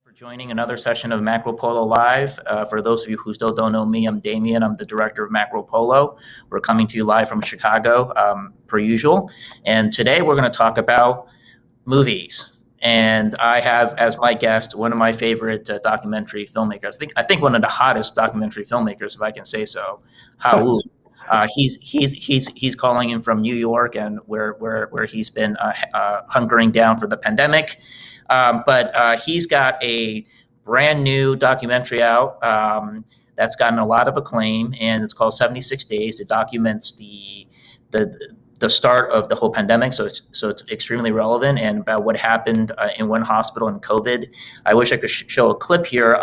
For joining another session of MacroPolo Live. For those of you who still don't know me, I'm Damien. I'm the director of MacroPolo. We're coming to you live from Chicago, per usual. And today we're going to talk about movies. And I have as my guest one of my favorite documentary filmmakers. I think one of the hottest documentary filmmakers, if I can say so, Hao Wu. He's calling in from New York, and where he's been hunkering down for the pandemic. But he's got a brand new documentary out that's gotten a lot of acclaim, and it's called 76 Days. It documents the start of the whole pandemic, so it's extremely relevant, and about what happened in one hospital in COVID. I wish I could show a clip here.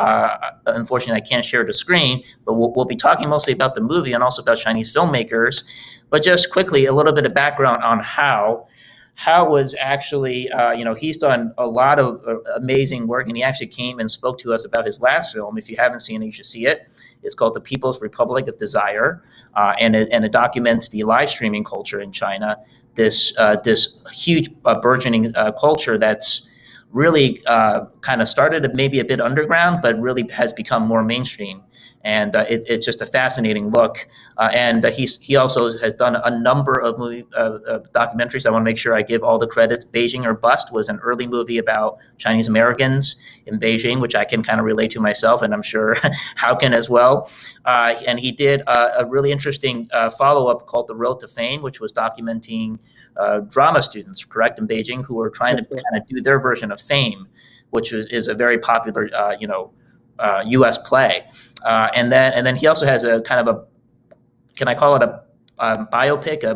Unfortunately, I can't share the screen, but we'll be talking mostly about the movie and also about Chinese filmmakers. But just quickly, a little bit of background on Hao. Hao was actually, he's done a lot of amazing work, and he actually came and spoke to us about his last film. If you haven't seen it, you should see it. It's called The People's Republic of Desire, and it documents the live streaming culture in China, this huge burgeoning culture that's really kind of started maybe a bit underground, but really has become more mainstream. And it's just a fascinating look. And he also has done a number of documentaries. I want to make sure I give all the credits. Beijing or Bust was an early movie about Chinese Americans in Beijing, which I can kind of relate to myself, and I'm sure Hao can as well. And he did a really interesting follow-up called The Road to Fame, which was documenting drama students, correct, in Beijing, who were trying to kind of do their version of Fame, which is a very popular, U.S. play. And then he also has a kind of can I call it a biopic, a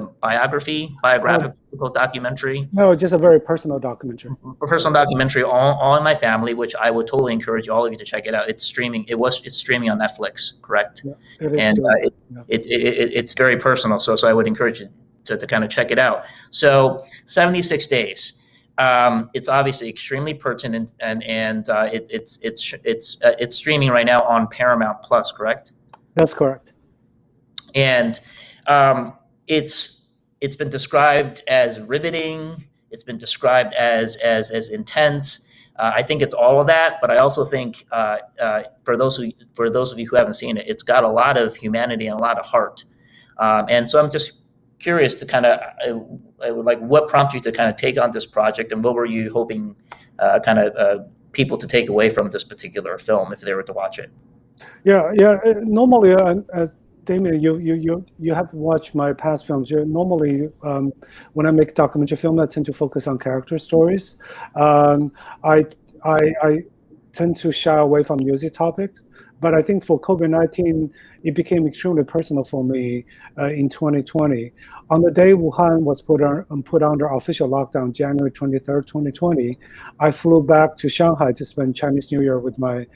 biographical documentary? No, just a very personal documentary. A personal documentary, all in my family, which I would totally encourage all of you to check it out. It's streaming. It's streaming on Netflix, correct? Yeah, it is. And it's very personal. So I would encourage you to kind of check it out. So 76 Days. It's obviously extremely pertinent, and it's streaming right now on Paramount Plus, correct? That's correct. And it's been described as riveting. It's been described as intense. I think it's all of that, but I also think for those of you who haven't seen it, it's got a lot of humanity and a lot of heart. And so I'm just curious to kind of what prompted you to kind of take on this project, and what were you hoping people to take away from this particular film if they were to watch it? Yeah. Normally, Damien, you have to watch my past films. Normally, when I make documentary film, I tend to focus on character stories. I tend to shy away from music topics. But I think for COVID-19, it became extremely personal for me in 2020. On the day Wuhan was put under official lockdown, January 23rd, 2020, I flew back to Shanghai to spend Chinese New Year with my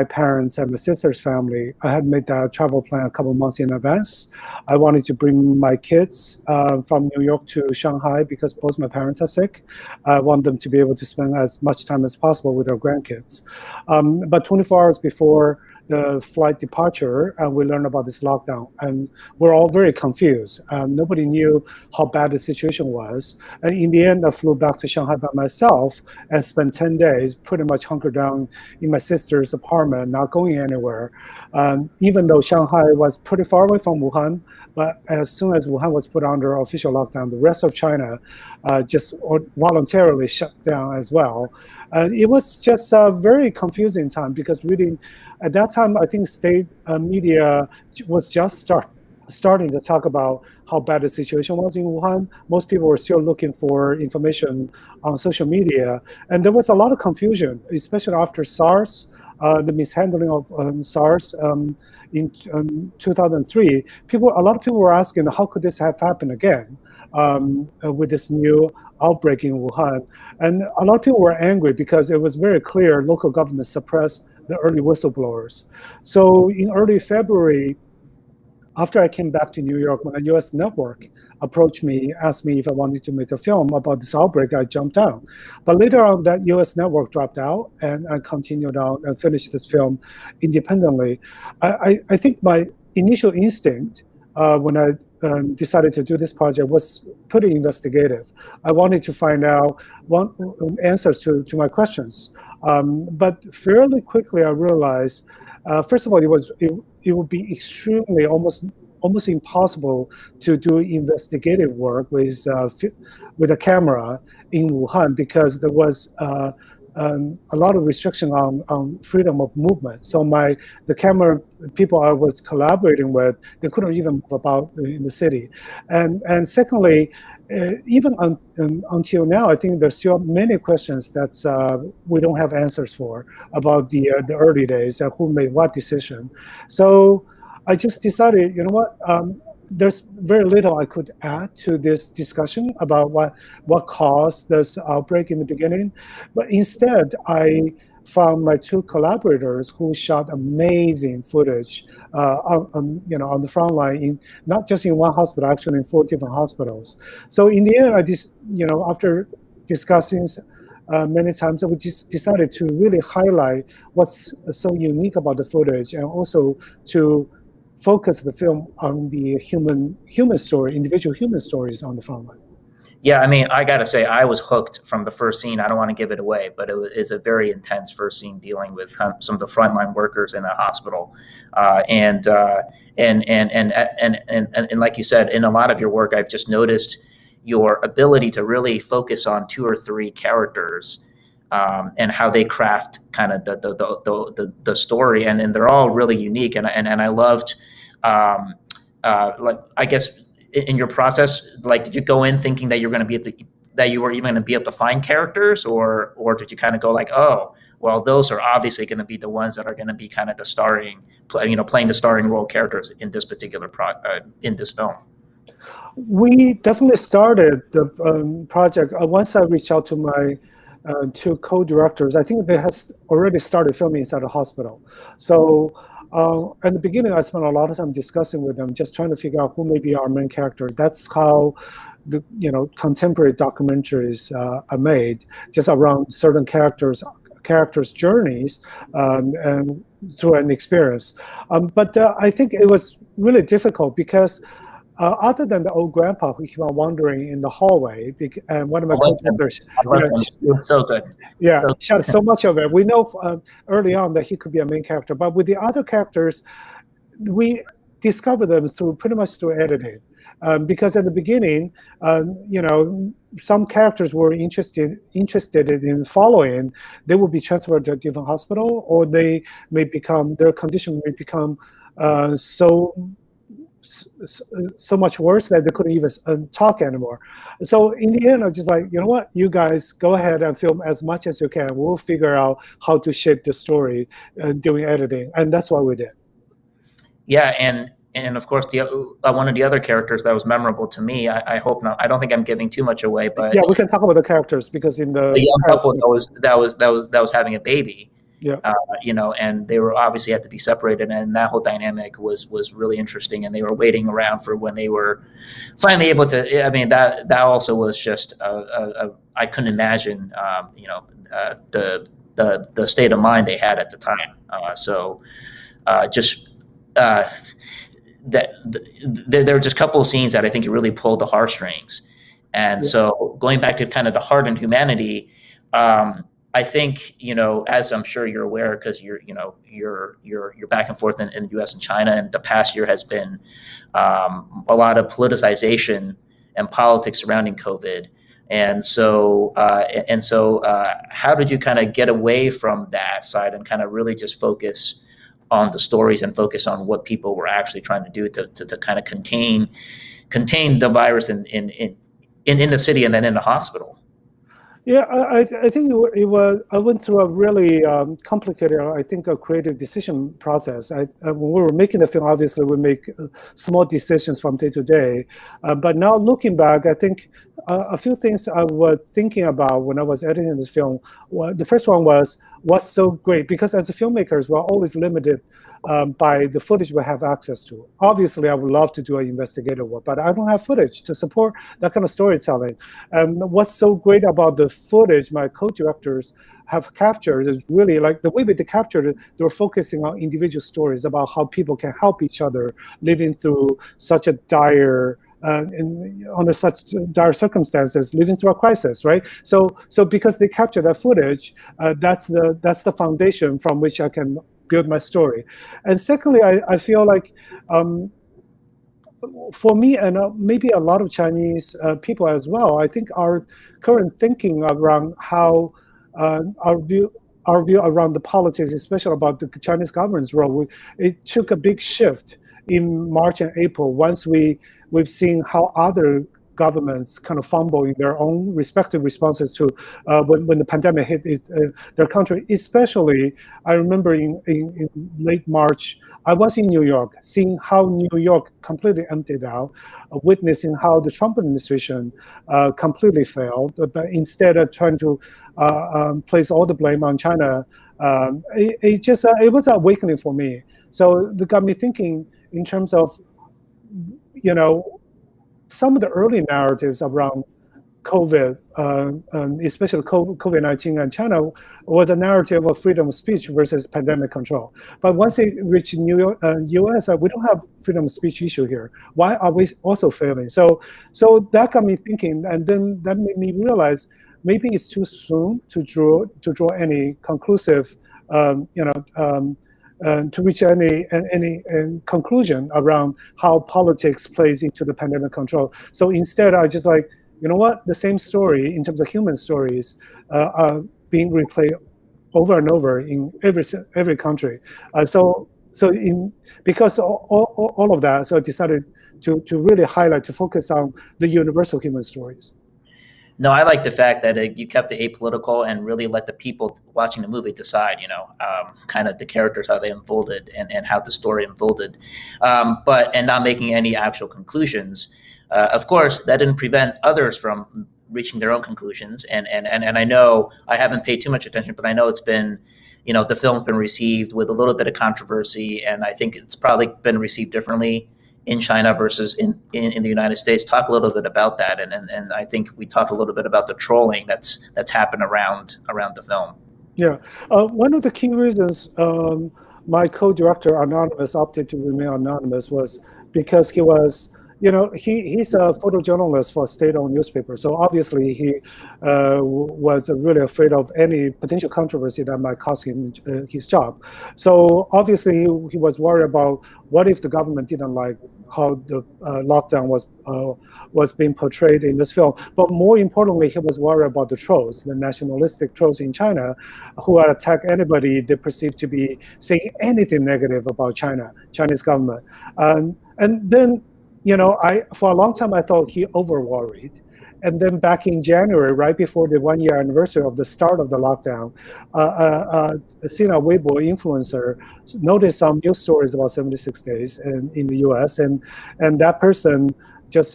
parents and my sister's family. I had made that travel plan a couple months in advance. I wanted to bring my kids from New York to Shanghai because both my parents are sick. I want them to be able to spend as much time as possible with their grandkids. But 24 hours before the flight departure, we learned about this lockdown, and we're all very confused. Nobody knew how bad the situation was. And in the end, I flew back to Shanghai by myself and spent 10 days pretty much hunkered down in my sister's apartment, not going anywhere. Even though Shanghai was pretty far away from Wuhan, but as soon as Wuhan was put under official lockdown, the rest of China just voluntarily shut down as well. It was just a very confusing time because really, at that time, I think state media was just starting to talk about how bad the situation was in Wuhan. Most people were still looking for information on social media. And there was a lot of confusion, especially after SARS, the mishandling of SARS in 2003. A lot of people were asking, how could this have happened again with this new outbreak in Wuhan? And a lot of people were angry because it was very clear local government suppressed the early whistleblowers. So in early February, after I came back to New York, when a U.S. network approached me, asked me if I wanted to make a film about this outbreak, I jumped on. But later on, that U.S. network dropped out, and I continued on and finished this film independently. I think my initial instinct when I decided to do this project was pretty investigative. I wanted to find out answers to my questions. But fairly quickly, I realized, first of all, it would be extremely, almost impossible to do investigative work with a camera in Wuhan, because there was a lot of restriction on freedom of movement. So the camera people I was collaborating with, they couldn't even move about in the city. And secondly, even until now, I think there's still many questions that we don't have answers for about the early days, who made what decision. So I just decided, you know what, there's very little I could add to this discussion about what caused this outbreak in the beginning. But instead, I found my two collaborators who shot amazing footage on the front line, not just in one hospital, actually in 4 different hospitals. So in the end, after discussing many times, we just decided to really highlight what's so unique about the footage, and also to focus the film on the human story, individual human stories on the front line. Yeah, I mean, I gotta say, I was hooked from the first scene. I don't want to give it away, but it's a very intense first scene dealing with some of the frontline workers in a hospital, and like you said, in a lot of your work, I've just noticed your ability to really focus on 2 or 3 characters, and how they craft kind of the story, and they're all really unique, and I loved, like, I guess, in your process, like, did you go in thinking that you're going to be that you were even going to be able to find characters, or did you kind of go like, oh, well, those are obviously going to be the ones that are going to be kind of the playing the starring role characters in this particular in this film? We definitely started the project once I reached out to my 2 co-directors. I think they had already started filming inside the hospital. So in the beginning, I spent a lot of time discussing with them, just trying to figure out who may be our main character. That's how the contemporary documentaries are made, just around certain characters' journeys and through an experience. But I think it was really difficult because other than the old grandpa who kept on wandering in the hallway, and one of my co-directors, so good. Yeah, shot so much of it. We know early on that he could be a main character, but with the other characters, we discovered them pretty much through editing. Because at the beginning, some characters were interested in following. They would be transferred to a different hospital, or their condition may become so much worse that they couldn't even talk anymore. So in the end, I'm just like, you know what, you guys go ahead and film as much as you can. We'll figure out how to shape the story during editing, and that's what we did. Yeah, and of course, one of the other characters that was memorable to me, I hope not, I don't think I'm giving too much away, but yeah, we can talk about the characters, because in the young couple that was having a baby. Yeah. And they were obviously had to be separated, and that whole dynamic was really interesting. And they were waiting around for when they were finally able to. I mean, that also was just I couldn't imagine, the state of mind they had at the time. There were just a couple of scenes that I think really pulled the heartstrings. And so going back to kind of the heart and humanity. I think, as I'm sure you're aware, because you're back and forth in the U.S. and China, and the past year has been a lot of politicization and politics surrounding COVID, and so how did you kind of get away from that side and kind of really just focus on the stories and focus on what people were actually trying to do to kind of contain the virus in the city and then in the hospital? Yeah, I think it was. I went through a really complicated, I think, a creative decision process. When we were making the film, obviously we make small decisions from day to day. But now looking back, I think a few things I was thinking about when I was editing this film. The first one was, what's so great, because as filmmakers, we're always limited by the footage we have access to. Obviously, I would love to do an investigative work, but I don't have footage to support that kind of storytelling. And what's so great about the footage my co-directors have captured is really like the way they captured it, they were focusing on individual stories about how people can help each other living through such a dire under such dire circumstances, living through a crisis, right? So because they captured that footage, that's the foundation from which I can build my story. And secondly, I feel like for me and maybe a lot of Chinese people as well, I think our current thinking around how our view around the politics, especially about the Chinese government's role, it took a big shift in March and April once we've seen how other governments kind of fumble in their own respective responses to when the pandemic hit their country. Especially, I remember in late March, I was in New York, seeing how New York completely emptied out, witnessing how the Trump administration completely failed. But instead of trying to place all the blame on China, it was an awakening for me. So it got me thinking in terms of, some of the early narratives around COVID, especially COVID-19 and China, was a narrative of freedom of speech versus pandemic control. But once it reached U.S., we don't have freedom of speech issue here. Why are we also failing? So that got me thinking, and then that made me realize maybe it's too soon to draw any conclusive, to reach any conclusion around how politics plays into the pandemic control. So instead, I just like, the same story in terms of human stories are being replayed over and over in every country. Because all of that, so I decided to really highlight, to focus on the universal human stories. No, I like the fact that you kept it apolitical and really let the people watching the movie decide, kind of the characters, how they unfolded and how the story unfolded, and not making any actual conclusions. Of course, that didn't prevent others from reaching their own conclusions. And I know I haven't paid too much attention, but I know it's been, the film's been received with a little bit of controversy, and I think it's probably been received differently in China versus in the United States. Talk a little bit about that, and I think we talked a little bit about the trolling that's happened around the film. Yeah, one of the key reasons my co-director Anonymous opted to remain anonymous was because he was, he's a photojournalist for a state-owned newspaper. So obviously he was really afraid of any potential controversy that might cost him his job. So obviously he was worried about what if the government didn't like how the lockdown was being portrayed in this film. But more importantly, he was worried about the trolls, the nationalistic trolls in China, who attack anybody they perceive to be saying anything negative about Chinese government. And then, for a long time, I thought he over-worried. And then back in January, right before the one-year anniversary of the start of the lockdown, Sina Weibo influencer noticed some news stories about 76 days in the U.S. and that person just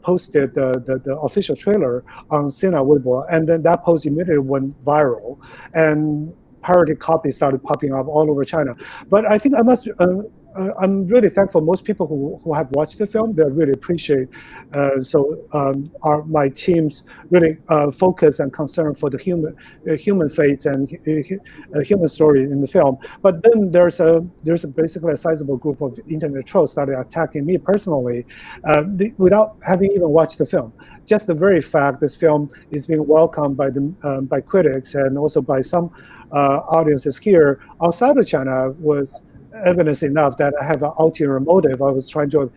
posted the official trailer on Sina Weibo, and then that post immediately went viral, and parody copies started popping up all over China. But I think I'm really thankful. Most people who have watched the film, they really appreciate. My team's really focus and concern for the human fates and human story in the film. But then there's basically a sizable group of internet trolls started attacking me personally, without having even watched the film. Just the very fact this film is being welcomed by critics and also by some audiences here outside of China was evidence enough that I have an ulterior motive. I was trying to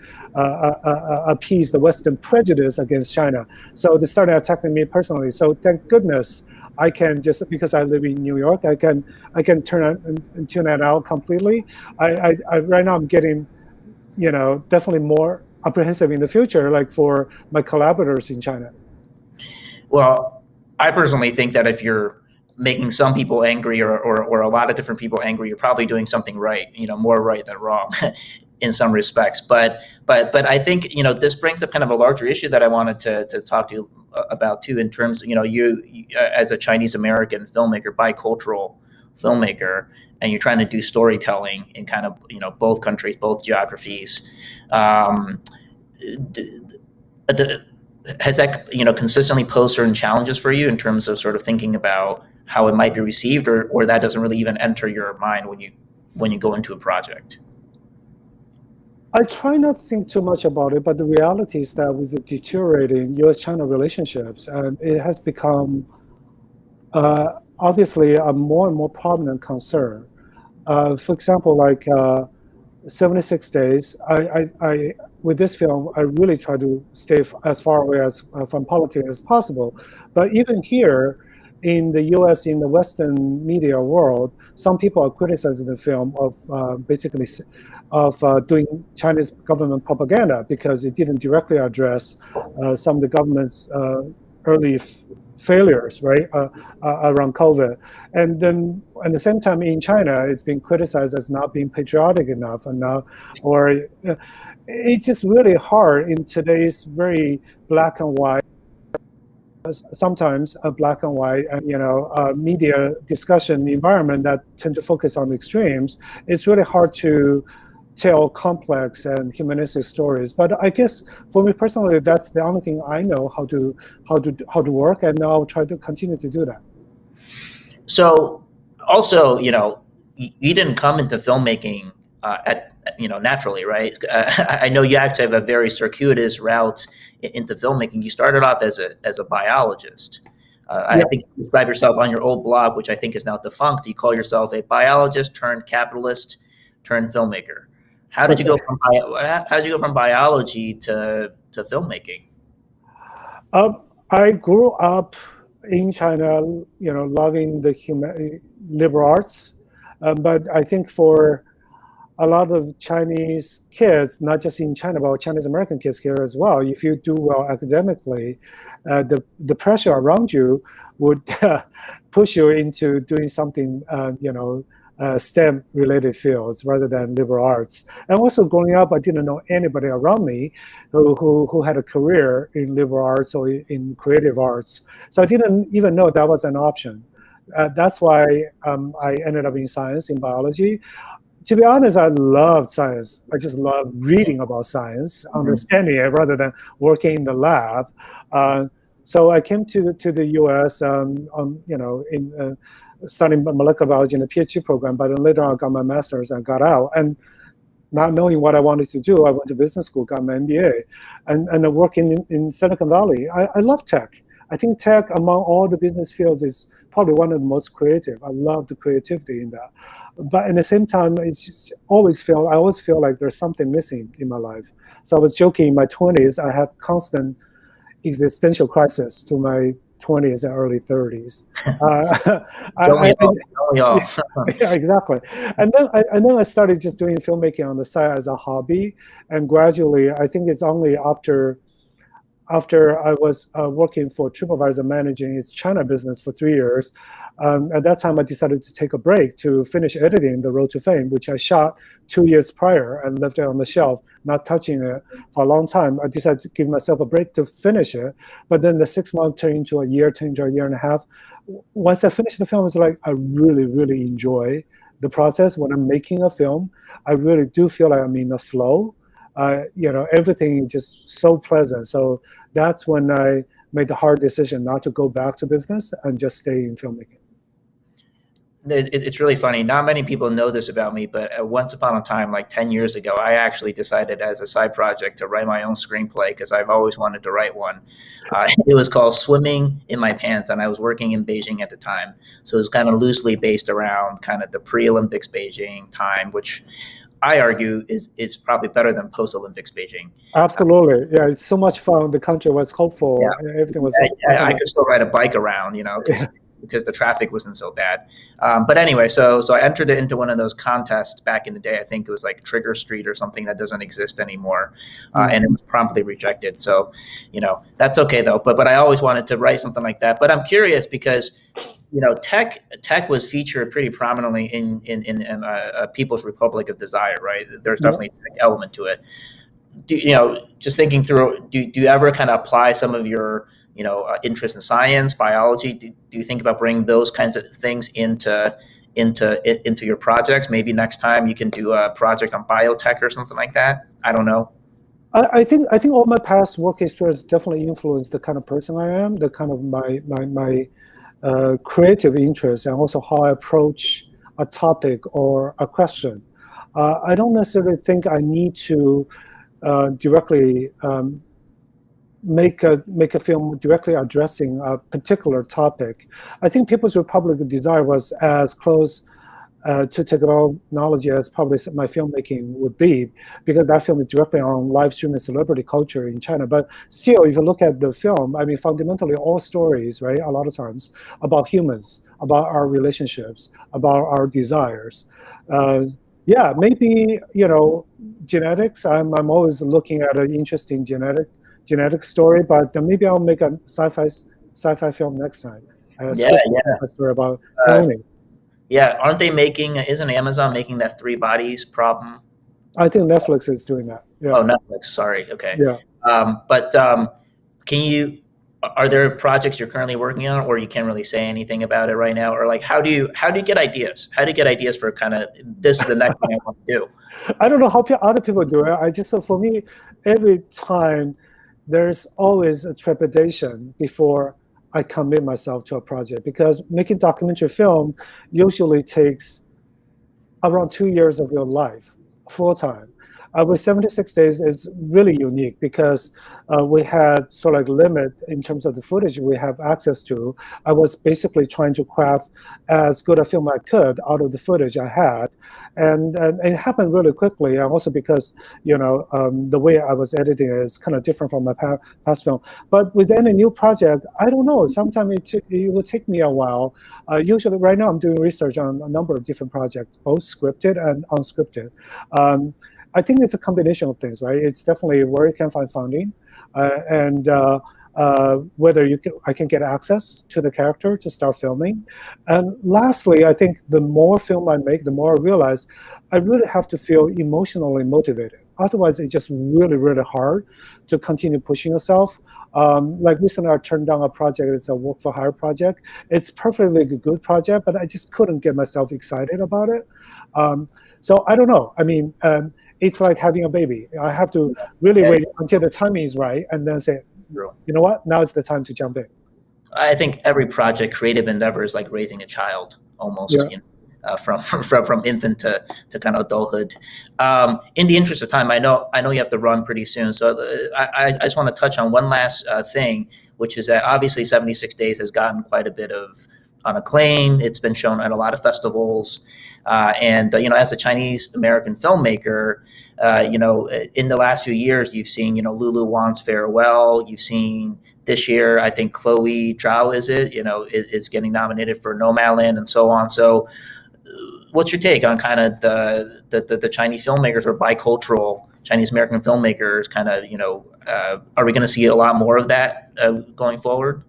appease the Western prejudice against China. So they started attacking me personally. So thank goodness I can, just because I live in New York, I can tune that out completely. I right now I'm getting, definitely more apprehensive in the future, like for my collaborators in China. Well, I personally think that if you're making some people angry or a lot of different people angry, you're probably doing something right, more right than wrong in some respects. But I think, this brings up kind of a larger issue that I wanted to talk to you about too, in terms, you as a Chinese American filmmaker, bicultural filmmaker, and you're trying to do storytelling in kind of, both countries, both geographies. Um, has that, consistently posed certain challenges for you in terms of sort of thinking about how it might be received, or that doesn't really even enter your mind when you go into a project? I try not to think too much about it, but the reality is that with the deteriorating U.S.-China relationships, and it has become obviously a more and more prominent concern. For example, like 76 Days, I with this film, I really try to stay as far away as from politics as possible. But even here in the U.S., in the Western media world, some people are criticizing the film of basically of doing Chinese government propaganda because it didn't directly address some of the government's early failures, right, around COVID. And then at the same time in China, it's been criticized as not being patriotic enough, and now, or it's just really hard in today's very black and white, sometimes a black and white, media discussion environment that tend to focus on extremes. It's really hard to tell complex and humanistic stories. But I guess for me personally, that's the only thing I know how to work, and I'll try to continue to do that. So also, you didn't come into filmmaking naturally, right? I know you actually have a very circuitous route into filmmaking. You started off as a biologist. I think you describe yourself on your old blog, which I think is now defunct. You call yourself a biologist turned capitalist turned filmmaker. How did you go from biology to filmmaking? I grew up in China, loving the liberal arts, but I think for a lot of Chinese kids, not just in China, but Chinese American kids here as well, if you do well academically, the pressure around you would push you into doing something, STEM-related fields rather than liberal arts. And also growing up, I didn't know anybody around me who had a career in liberal arts or in creative arts. So I didn't even know that was an option. That's why I ended up in science, in biology. To be honest, I loved science. I just love reading about science, understanding it rather than working in the lab. So I came to the U.S. Studying molecular biology in a PhD program, but then later on I got my master's and got out. And not knowing what I wanted to do, I went to business school, got my MBA, and working in Silicon Valley. I love tech. I think tech, among all the business fields, is probably one of the most creative. I love the creativity in that. But at the same time, I always feel like there's something missing in my life. So I was joking, in my 20s, I had constant existential crisis through my 20s and early 30s. Yeah, exactly. And then I started just doing filmmaking on the side as a hobby, and gradually, I think it's only after I was working for TripAdvisor managing its China business for 3 years. At that time, I decided to take a break to finish editing The Road to Fame, which I shot 2 years prior and left it on the shelf, not touching it for a long time. I decided to give myself a break to finish it. But then the 6 months turned into a year, turned into a year and a half. Once I finished the film, it's like I really, really enjoy the process. When I'm making a film, I really do feel like I'm in the flow. Everything is just so pleasant. So that's when I made the hard decision not to go back to business and just stay in filmmaking. It's really funny. Not many people know this about me, but once upon a time, like 10 years ago, I actually decided as a side project to write my own screenplay because I've always wanted to write one. It was called Swimming in My Pants, and I was working in Beijing at the time. So it was kind of loosely based around kind of the pre-Olympics Beijing time, which I argue is probably better than post-Olympics Beijing. Absolutely. Yeah, it's so much fun. The country was hopeful. Yeah. Everything was I could still ride a bike around, because the traffic wasn't so bad. But anyway, so I entered it into one of those contests back in the day. I think it was like Trigger Street or something that doesn't exist anymore. And it was promptly rejected. So, that's okay though. But I always wanted to write something like that. But I'm curious because, tech was featured pretty prominently in People's Republic of Desire, right? There's definitely a tech element to it. Just thinking through, do you ever kind of apply some of your interest in science, biology? Do you think about bringing those kinds of things into into your projects? Maybe next time you can do a project on biotech or something like that. I don't know. I think all my past work experience definitely influenced the kind of person I am, the kind of my creative interests, and also how I approach a topic or a question. I don't necessarily think I need to directly make a film directly addressing a particular topic. I think People's Republic of Desire was as close to technology as probably my filmmaking would be, because that film is directly on live streaming celebrity culture in China. But still, if you look at the film, I mean, fundamentally all stories, right, a lot of times about humans, about our relationships, about our desires. Yeah, maybe, genetics. I'm always looking at an interesting genetic story, but maybe I'll make a sci-fi film next time. Yeah, A story about cloning. Yeah, aren't they making? Isn't Amazon making that Three Bodies problem? I think Netflix is doing that. Yeah. Oh, Netflix. Sorry. Okay. Yeah. But can you? Are there projects you're currently working on, or you can't really say anything about it right now, or like how do you get ideas? How do you get ideas for kind of this is the next thing I want to do? I don't know how other people do it. For me, every time there's always a trepidation before I commit myself to a project, because making documentary film usually takes around 2 years of your life, full time. With 76 days, it's really unique because we had sort of like limit in terms of the footage we have access to. I was basically trying to craft as good a film I could out of the footage I had, and it happened really quickly. And also because the way I was editing is kind of different from my past film. But with any new project, I don't know. Sometimes it will take me a while. Usually, right now I'm doing research on a number of different projects, both scripted and unscripted. I think it's a combination of things, right? It's definitely where you can find funding, and whether I can get access to the character to start filming. And lastly, I think the more film I make, the more I realize I really have to feel emotionally motivated. Otherwise, it's just really, really hard to continue pushing yourself. Like recently, I turned down a project. It's a work for hire project. It's perfectly good project, but I just couldn't get myself excited about it. So I don't know. I mean, it's like having a baby. I have to really wait until the timing is right and then say, you know what, now it's the time to jump in. I think every project, creative endeavor is like raising a child almost, from infant to kind of adulthood. In the interest of time, I know you have to run pretty soon. So I just want to touch on one last thing, which is that obviously 76 Days has gotten quite a bit of acclaim. It's been shown at a lot of festivals. And as a Chinese American filmmaker, in the last few years, you've seen, Lulu Wan's Farewell. You've seen this year, I think Chloe Zhao is getting nominated for Nomadland and so on. So, what's your take on kind of the Chinese filmmakers or bicultural Chinese American filmmakers? Kind of, are we going to see a lot more of that going forward?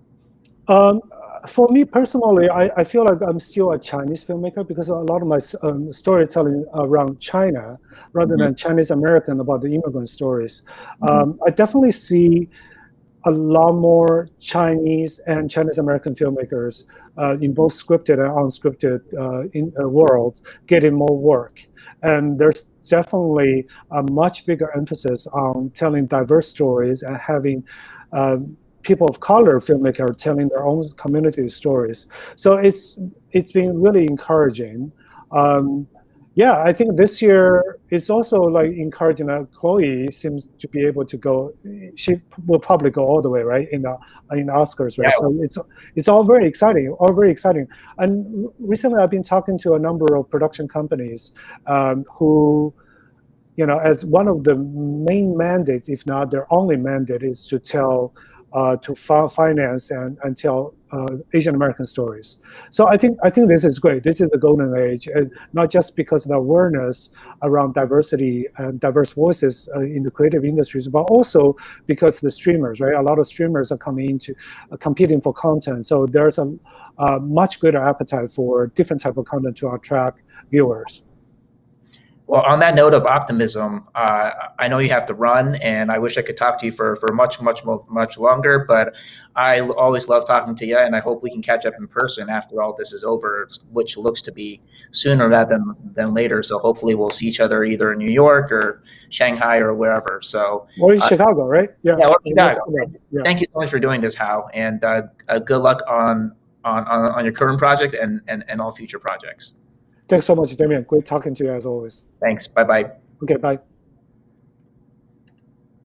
For me personally, I feel like I'm still a Chinese filmmaker because a lot of my storytelling around China, rather than Chinese American, about the immigrant stories. I definitely see a lot more Chinese and Chinese American filmmakers in both scripted and unscripted in the world getting more work. And there's definitely a much bigger emphasis on telling diverse stories and having people of color filmmakers telling their own community stories. So it's been really encouraging. Yeah, I think this year it's also like encouraging that Chloe seems to be able to go. She will probably go all the way, right, in Oscars, right? Yeah. So it's all very exciting, And recently, I've been talking to a number of production companies who, as one of the main mandates, if not their only mandate, is to tell. To finance and tell Asian American stories. So I think this is great. This is the golden age, and not just because of the awareness around diversity and diverse voices in the creative industries, but also because the streamers, right? A lot of streamers are coming into competing for content. So there's a much greater appetite for different type of content to attract viewers. Well, on that note of optimism, I know you have to run, and I wish I could talk to you for much longer. But I always love talking to you, and I hope we can catch up in person after all this is over, which looks to be sooner rather than later. So hopefully we'll see each other either in New York or Shanghai or wherever. So or in Chicago, right? Yeah, or Chicago. Yeah. Thank you so much for doing this, Hao, and good luck on your current project and all future projects. Thanks so much, Damien. Great talking to you as always. Thanks. Bye bye. Okay, bye.